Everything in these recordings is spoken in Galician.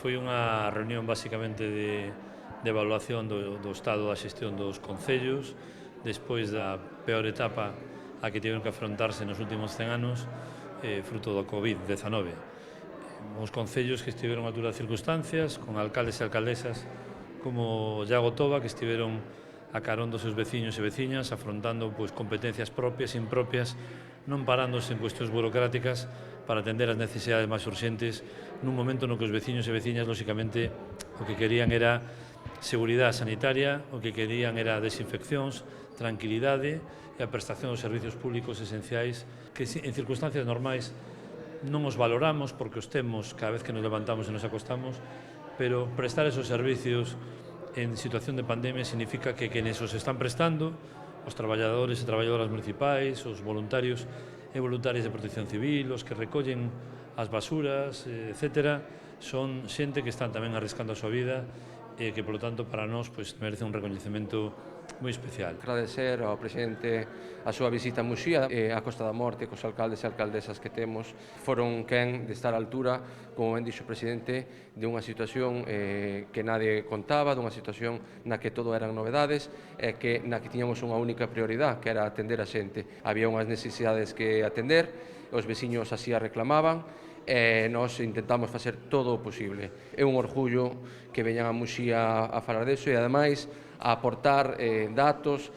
Foi unha reunión basicamente de evaluación do estado da xestión dos concellos despois da peor etapa a que tiveron que afrontarse nos últimos 100 anos fruto do COVID-19. Os concellos que estiveron a altura das circunstancias, con alcaldes e alcaldesas como Llago Toba, que estiveron a carón dos seus veciños e veciñas, afrontando competencias propias e impropias, non parándose en cuestións burocráticas para atender as necesidades máis urxentes nun momento no que os veciños e veciñas, lóxicamente, o que querían era seguridade sanitaria, o que querían era desinfeccións, tranquilidade e a prestación dos servicios públicos esenciais que en circunstancias normais non os valoramos porque os temos cada vez que nos levantamos e nos acostamos, pero prestar esos servicios en situación de pandemia significa que quenes os están prestando, os traballadores e traballadoras municipais, os voluntarios e voluntarias de protección civil, os que recollen as basuras, etc., son xente que están tamén arriscando a súa vida e que, polo tanto, para nós merece un recoñecemento moi especial. Agradecer ao presidente a súa visita a Muxía e a Costa da Morte, cos alcaldes e alcaldesas que temos. Foron quen de estar á altura, como ben dixo o presidente, de unha situación que nadie contaba, dunha situación na que todo eran novedades e na que tiñamos unha única prioridade, que era atender a xente. Había unhas necesidades que atender, os veciños así a reclamaban, e nós intentamos facer todo o posible. É un orgullo que veñan a Muxía a falar deso e, ademais, a aportar datos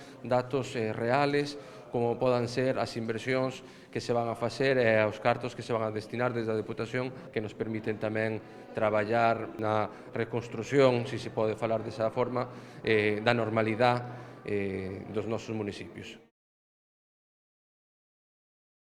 reales, como podan ser as inversións que se van a facer e os cartos que se van a destinar desde a Deputación, que nos permiten tamén traballar na reconstrución, se pode falar desa forma, da normalidade dos nosos municipios.